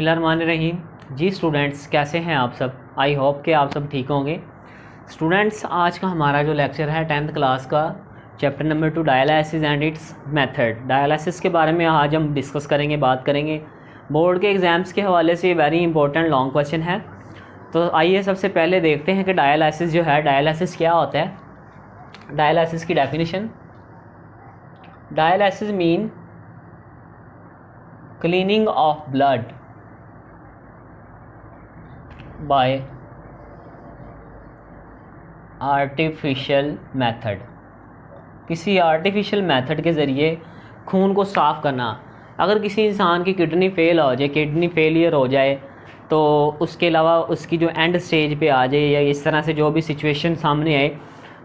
बिस्मिल्लाहिर्रहमानिर्रहीम। जी स्टूडेंट्स, कैसे हैं आप सब? आई होप कि आप सब ठीक होंगे। स्टूडेंट्स, आज का हमारा जो लेक्चर है 10th क्लास का, chapter number 2 dialysis and it's method. Dialysis के बारे में आज हम डिस्कस करेंगे, बात करेंगे। बोर्ड के एग्ज़ाम्स के हवाले से ये वेरी इंपॉर्टेंट लॉन्ग क्वेश्चन है। तो आइए सबसे पहले देखते हैं कि डायलिसिस जो है, डायलिसिस क्या होता है। डायलिसिस की definition: dialysis mean cleaning of blood bye artificial method. किसी आर्टिफिशियल मेथड के ज़रिए खून को साफ़ करना। अगर किसी इंसान की किडनी फेल हो जाए, किडनी फेलियर हो जाए, तो उसके अलावा उसकी जो एंड स्टेज पे आ जाए या इस तरह से जो भी सिचुएशन सामने आए,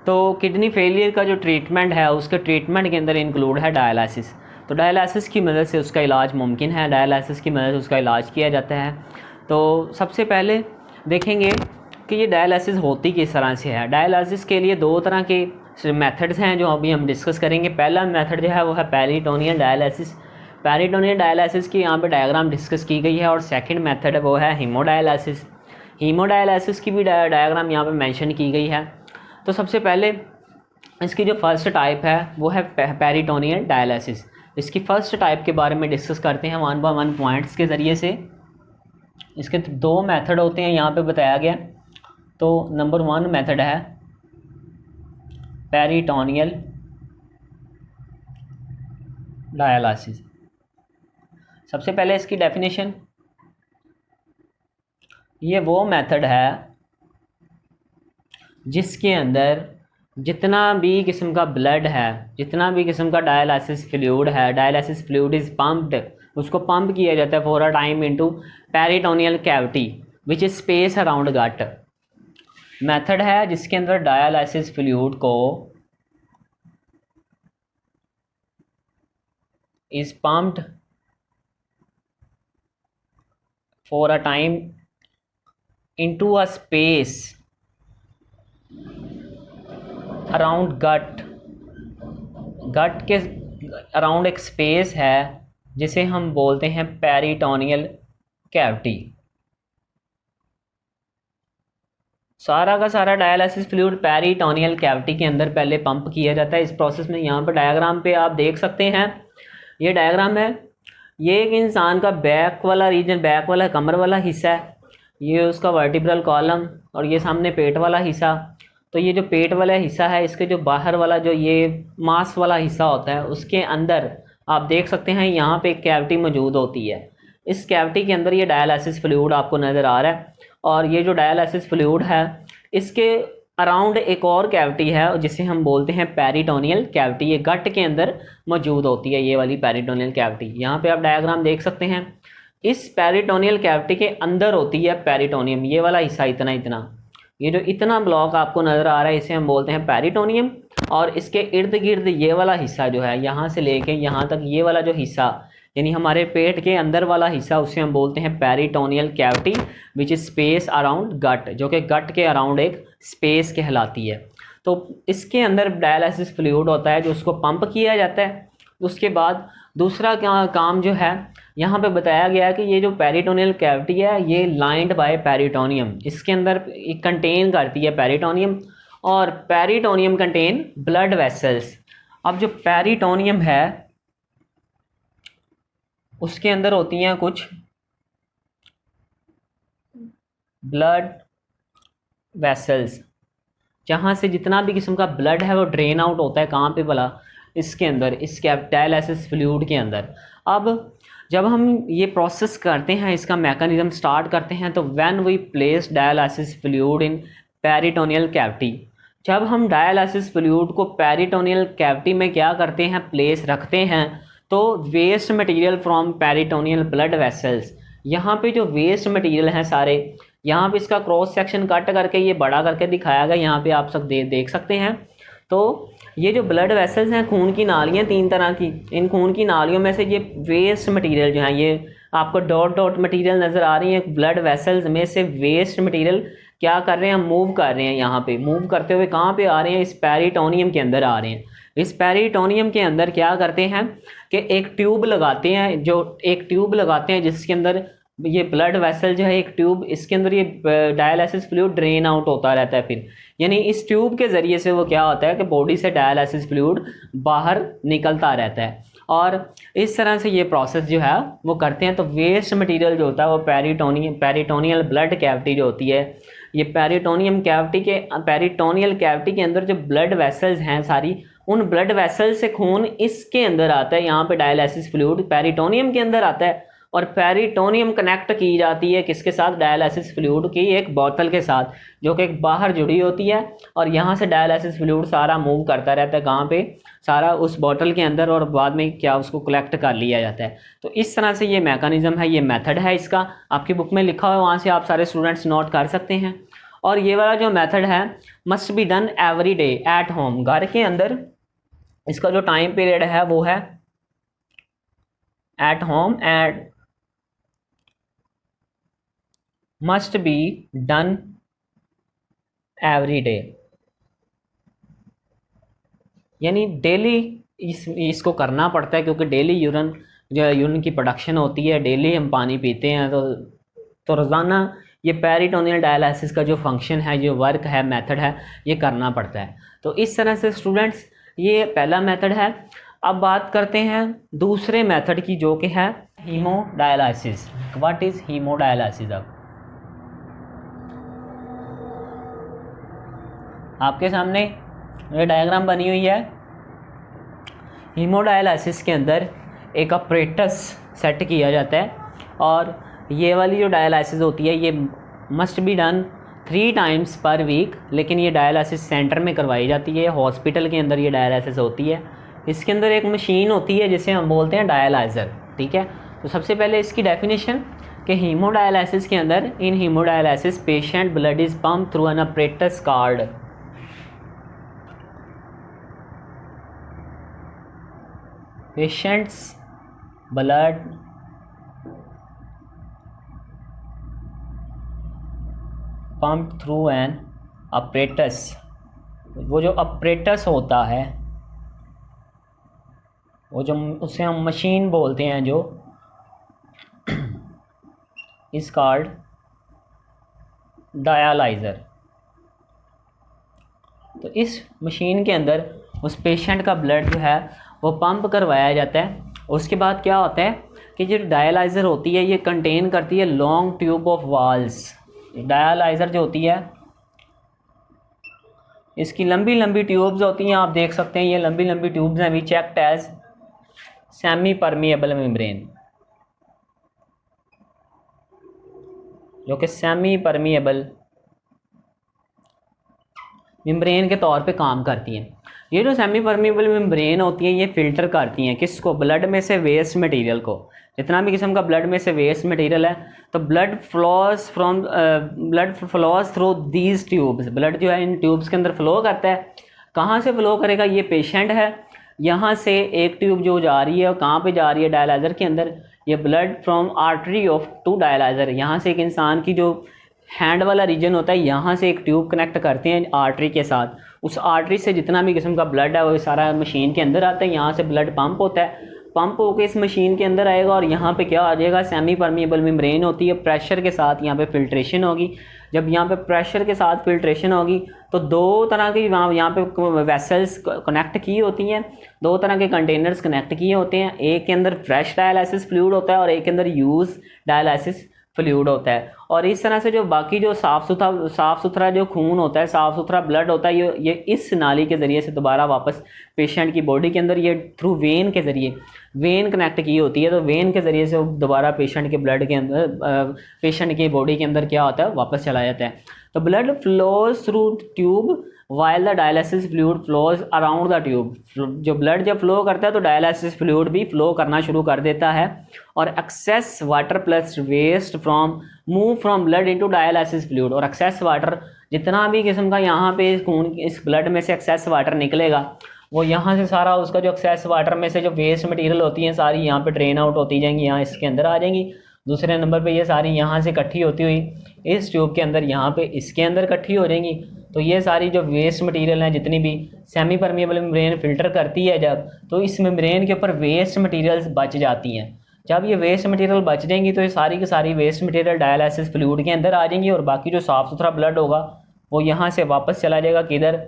तो किडनी फेलियर का जो ट्रीटमेंट है उसके ट्रीटमेंट के अंदर इंक्लूड है डायलिसिस। तो डायलिसिस की मदद से उसका इलाज मुमकिन है, डायलिसिस की मदद से उसका इलाज किया जाता है। तो सबसे पहले देखेंगे कि ये डायलिसिस होती किस तरह से है। डायलिसिस के लिए दो तरह के मेथड्स हैं जो अभी हम डिस्कस करेंगे। पहला मेथड जो है वो है पेरिटोनियल डायलिसिस। पेरिटोनियल डायलिसिस की यहाँ पे डायग्राम डिस्कस की गई है। और सेकंड मेथड है वो है हीमोडायलिसिस। हीमोडायलिसिस की भी डायग्राम यहाँ पे मेंशन की गई है। तो सबसे पहले इसकी जो फर्स्ट टाइप है वो है पेरिटोनियल डायलिसिस। इसकी फ़र्स्ट टाइप के बारे में डिस्कस करते हैं 1 by 1 पॉइंट्स के ज़रिए से। इसके दो मेथड होते हैं यहाँ पे बताया गया। तो नंबर 1 मेथड है पेरिटोनियल डायलिसिस। सबसे पहले इसकी डेफिनेशन: ये वो मेथड है जिसके अंदर जितना भी किस्म का ब्लड है, जितना भी किस्म का डायलिसिस फ्लूइड है, डायलिसिस फ्लूइड इज़ पम्प्ड, उसको पंप किया जाता है for a time into peritoneal cavity which is space around gut. Method है जिसके अंदर डायलिसिस फ्लूइड को is pumped for a time into a space around gut. Gut के अराउंड एक स्पेस है जिसे हम बोलते हैं पेरिटोनियल कैविटी। सारा का सारा डायलिसिस फ्लूइड पेरिटोनियल कैविटी के अंदर पहले पंप किया जाता है। इस प्रोसेस में यहाँ पर डायग्राम पे आप देख सकते हैं, ये डायग्राम है। ये एक इंसान का बैक वाला रीजन, बैक वाला कमर वाला हिस्सा है, ये उसका वर्टिब्रल कॉलम, और ये सामने पेट वाला हिस्सा। तो ये जो पेट वाला हिस्सा है, इसके जो बाहर वाला जो ये मांस वाला हिस्सा होता है, उसके अंदर आप देख सकते हैं यहाँ पे एक कैविटी मौजूद होती है। इस कैविटी के अंदर ये डायलिसिस फ्लूइड आपको नज़र आ रहा है। और ये जो डायलिसिस फ्लूइड है, इसके अराउंड एक और कैविटी है जिसे हम बोलते हैं पेरिटोनियल कैविटी। ये गट के अंदर मौजूद होती है, ये वाली पेरिटोनियल कैविटी। यहाँ पे आप डायग्राम देख सकते हैं। इस पेरिटोनियल कैविटी के अंदर होती है पेरिटोनियम, ये वाला हिस्सा इतना इतना, ये जो इतना ब्लॉक आपको नज़र आ रहा है, इसे हम बोलते हैं पेरिटोनियम। और इसके इर्द गिर्द ये वाला हिस्सा जो है, यहाँ से लेके यहाँ तक ये वाला जो हिस्सा, यानी हमारे पेट के अंदर वाला हिस्सा, उसे हम बोलते हैं peritoneal cavity which is space around gut, जो कि गट के अराउंड एक स्पेस कहलाती है। तो इसके अंदर डायलिसिस फ्लूइड होता है जो उसको पंप किया जाता है। उसके बाद दूसरा काम जो है यहाँ पे बताया गया है कि ये जो पेरिटोनियल कैविटी है ये लाइंड बाय पेरिटोनियम, इसके अंदर कंटेन करती है पेरिटोनियम, और पेरिटोनियम कंटेन ब्लड वेसल्स। अब जो पेरिटोनियम है उसके अंदर होती हैं कुछ ब्लड वेसल्स, जहाँ से जितना भी किस्म का ब्लड है वो ड्रेन आउट होता है। कहाँ पे भला? इसके अंदर, इस डायलिसिस फ्लूइड के अंदर। अब जब हम ये प्रोसेस करते हैं, इसका मैकेनिज्म स्टार्ट करते हैं, तो when we place dialysis fluid in peritoneal cavity, जब हम डायलिसिस फ्लूइड को पेरिटोनियल कैविटी में क्या करते हैं, प्लेस रखते हैं, तो waste material from peritoneal blood vessels, यहाँ पे जो वेस्ट मटेरियल हैं सारे, यहाँ पे इसका क्रॉस सेक्शन कट करके ये बड़ा करके दिखाया गया, यहाँ पे आप सब देख सकते हैं। तो ये जो ब्लड वेसल्स हैं, खून की नालियाँ 3 तरह की, इन खून की नालियों में से ये वेस्ट मटेरियल जो है, ये आपको डॉट डॉट मटेरियल नज़र आ रही है। ब्लड वेसल्स में से वेस्ट मटेरियल क्या कर रहे हैं, मूव कर रहे हैं। यहाँ पे मूव करते हुए कहाँ पे आ रहे हैं, इस पेरिटोनियम के अंदर आ रहे हैं। इस पेरिटोनियम के अंदर क्या करते हैं कि एक ट्यूब लगाते हैं जिसके अंदर ये ब्लड वेसल जो है एक ट्यूब, इसके अंदर ये डायलिसिस फ्लूइड ड्रेन आउट होता रहता है फिर, यानी इस ट्यूब के ज़रिए से वो क्या होता है कि बॉडी से डायलिसिस फ्लूइड बाहर निकलता रहता है। और इस तरह से ये प्रोसेस जो है वो करते हैं। तो वेस्ट मटेरियल जो होता है वो पेरिटोनियल ब्लड कैविटी जो होती है, ये पेरिटोनियल कैविटी के अंदर जो ब्लड वेसल्स हैं सारी, उन ब्लड वेसल्स से खून इसके अंदर आता है, यहाँ पे डायलिसिस फ्लूइड पेरिटोनियम के अंदर आता है, और पेरिटोनियम कनेक्ट की जाती है किसके साथ, डायलिसिस फ्लूइड की एक बोतल के साथ, जो कि बाहर जुड़ी होती है, और यहाँ से डायलिसिस फ्लूइड सारा मूव करता रहता है कहाँ पे, सारा उस बोतल के अंदर, और बाद में क्या उसको कलेक्ट कर लिया जाता है। तो इस तरह से ये मैकेनिज्म है, ये मेथड है इसका, आपकी बुक में लिखा हुआ है, वहाँ से आप सारे स्टूडेंट्स नोट कर सकते हैं। और ये वाला जो मेथड है must be done every day at home, घर के अंदर इसका जो टाइम पीरियड है वो है at home and must be done every day, यानी डेली इसको करना पड़ता है, क्योंकि डेली यूरिन की प्रोडक्शन होती है, डेली हम पानी पीते हैं, तो रोज़ाना ये पेरिटोनियल डायलिसिस का जो फंक्शन है, जो वर्क है, मेथड है, ये करना पड़ता है। तो इस तरह से स्टूडेंट्स ये पहला मेथड है। अब बात करते हैं दूसरे मेथड की, जो कि है हीमोडायलिसिस। What is haemodialysis? अब आपके सामने ये डायग्राम बनी हुई है। हीमोडायलिसिस के अंदर एक अपरेटस सेट किया जाता है, और ये वाली जो डायलिसिस होती है ये मस्ट बी डन 3 टाइम्स पर वीक, लेकिन ये डायलिसिस सेंटर में करवाई जाती है, हॉस्पिटल के अंदर ये डायलिसिस होती है। इसके अंदर एक मशीन होती है जिसे हम बोलते हैं डायलाइज़र, ठीक है। तो सबसे पहले इसकी डेफिनेशन कि हीमोडायलिसिस के अंदर, in haemodialysis patient blood is pump through an apparatus card, patients blood pump through an apparatus, वो जो अपरेटस होता है, वो जो उसे हम मशीन बोलते हैं, जो इस कार्ड डायलाइज़र। तो इस मशीन के अंदर उस पेशेंट का ब्लड जो है वो पंप करवाया जाता है। उसके बाद क्या होता है कि जो डायलाइज़र होती है ये कंटेन करती है long tube of Waals. Dialyser जो होती है इसकी लंबी लंबी ट्यूब्स होती हैं, आप देख सकते हैं ये लंबी लंबी ट्यूब्स हैं, we checked as semi permeable membrane, जो कि सेमी परमिएबल मेम्ब्रेन के तौर पे काम करती हैं। ये जो सेमी परमिएबल मेम्ब्रेन होती है ये फ़िल्टर करती हैं किसको, ब्लड में से वेस्ट मटेरियल को, जितना भी किस्म का ब्लड में से वेस्ट मटेरियल है। तो blood flows through these tubes, blood जो है इन ट्यूब्स के अंदर फ्लो करता है। कहाँ से फ्लो करेगा, ये पेशेंट है, यहाँ से एक ट्यूब जो जा रही है, और कहाँ पे जा रही है, डायलाइज़र के अंदर। ये blood from artery of to dialyser, यहाँ से एक इंसान की जो हैंड वाला रीजन होता है, यहाँ से एक ट्यूब कनेक्ट करते हैं आर्टरी के साथ। उस आर्टरी से जितना भी किस्म का ब्लड है वो सारा मशीन के अंदर आता है, यहाँ से ब्लड पंप होता है, पंप होकर इस मशीन के अंदर आएगा, और यहाँ पे क्या आ जाएगा, सेमी परमिएबल मेम्ब्रेन होती है, प्रेशर के साथ यहाँ पे फिल्ट्रेशन होगी। जब यहाँ पे प्रेशर के साथ फिल्ट्रेशन होगी तो दो तरह की यहाँ पे वेसल्स कनेक्ट की होती हैं, दो तरह के कंटेनर्स कनेक्ट किए होते हैं, एक के अंदर फ्रेश डायलिसिस फ्लूइड होता है और एक के अंदर यूज डायलिसिस फ्लूइड होता है। और इस तरह से जो बाकी जो साफ़ सुथरा जो खून होता है, साफ़ सुथरा ब्लड होता है, ये इस नाली के ज़रिए से दोबारा वापस पेशेंट की बॉडी के अंदर, ये थ्रू वेन के ज़रिए, वेन कनेक्ट की होती है, तो वेन के ज़रिए से दोबारा पेशेंट के ब्लड के अंदर, पेशेंट की बॉडी के अंदर क्या होता है, वापस चला जाता है। तो blood flows through tube while the dialysis fluid flows around the tube. जो ब्लड जब फ्लो करता है तो डायलिसिस फ्लूइड भी फ्लो करना शुरू कर देता है, और excess water plus waste from move from blood into dialysis fluid. और एक्सेस वाटर, जितना भी किस्म का यहाँ पे खून, इस ब्लड में से एक्सेस वाटर निकलेगा, वो यहाँ से सारा उसका जो एक्सेस वाटर में से जो वेस्ट मटेरियल होती है सारी यहाँ पे ड्रेन आउट होती जाएंगी, यहाँ इसके अंदर आ जाएंगी। दूसरे नंबर पे ये सारी यहाँ से इकट्ठी होती हुई इस ट्यूब के अंदर, यहाँ पे इसके अंदर इकट्ठी हो जाएंगी। तो ये सारी जो वेस्ट मटेरियल हैं, जितनी भी सेमी परमिएबल मेम्ब्रेन फ़िल्टर करती है जब, तो इस मेम्ब्रेन के ऊपर वेस्ट मटेरियल्स बच जाती हैं। जब ये वेस्ट मटेरियल बच जाएंगी तो ये सारी की सारी वेस्ट मटेरियल डायलिसिस फ्लूइड के अंदर आ जाएंगी और बाकी जो साफ़ सुथरा ब्लड होगा वो यहाँ से वापस चला जाएगा किधर,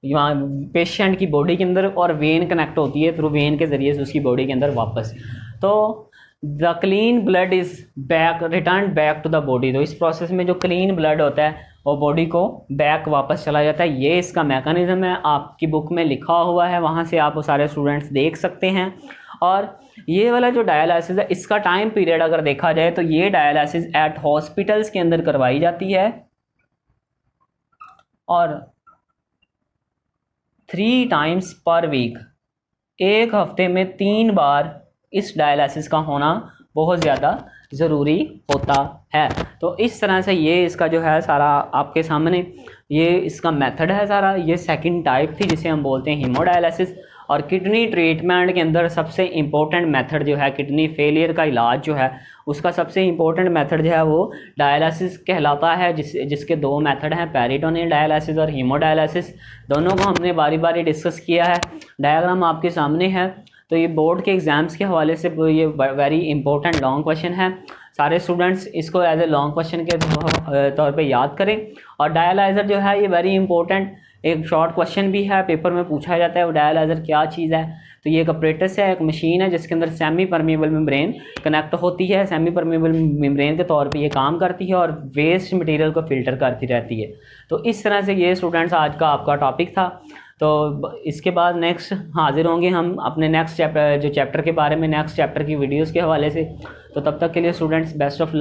यहाँ पेशेंट की बॉडी के अंदर, और वेन कनेक्ट होती है थ्रू वेन के ज़रिए से उसकी बॉडी के अंदर वापस। तो the clean blood is back return back to the body. तो इस प्रोसेस में जो क्लीन ब्लड होता है वो बॉडी को बैक वापस चला जाता है। ये इसका मैकेनिज़्म है, आपकी बुक में लिखा हुआ है, वहाँ से आप वो सारे स्टूडेंट्स देख सकते हैं। और ये वाला जो डायलिसिस है इसका टाइम पीरियड अगर देखा जाए तो ये डायलिसिस एट हॉस्पिटल्स के अंदर करवाई जाती है और 3 टाइम्स पर वीक, एक हफ्ते में 3 बार इस डायलिसिस का होना बहुत ज़्यादा ज़रूरी होता है। तो इस तरह से ये इसका जो है सारा आपके सामने ये इसका मेथड है सारा। ये सेकंड टाइप थी जिसे हम बोलते हैं हीमोडायलिसिस। और किडनी ट्रीटमेंट के अंदर सबसे इम्पोर्टेंट मेथड जो है, किडनी फेलियर का इलाज जो है उसका सबसे इम्पोर्टेंट मेथड जो है वो डायलिसिस कहलाता है, जिसके 2 मेथड हैं, पेरिटोनियल डायलिसिस और हीमोडायलिसिस। दोनों को हमने बारी बारी डिस्कस किया है। डायग्राम आपके सामने है। तो ये बोर्ड के एग्ज़ाम्स के हवाले से ये वेरी इंपॉर्टेंट लॉन्ग क्वेश्चन है। सारे स्टूडेंट्स इसको एज ए लॉन्ग क्वेश्चन के तौर पे याद करें। और डायलाइज़र जो है ये वेरी इंपॉर्टेंट एक शॉर्ट क्वेश्चन भी है, पेपर में पूछा जाता है वो डायलाइज़र क्या चीज़ है। तो ये एक अपरेटस है, एक मशीन है जिसके अंदर सेमी परमेबल मेम्ब्रेन कनेक्ट होती है। सेमी परमेबल मेम्ब्रेन के तौर पे ये काम करती है और वेस्ट मटेरियल को फ़िल्टर करती रहती है। तो इस तरह से ये स्टूडेंट्स आज का आपका टॉपिक था। तो इसके बाद नेक्स्ट हाजिर होंगे हम अपने नेक्स्ट चैप्टर के बारे में, नेक्स्ट चैप्टर की वीडियोस के हवाले से। तो तब तक के लिए स्टूडेंट्स बेस्ट ऑफ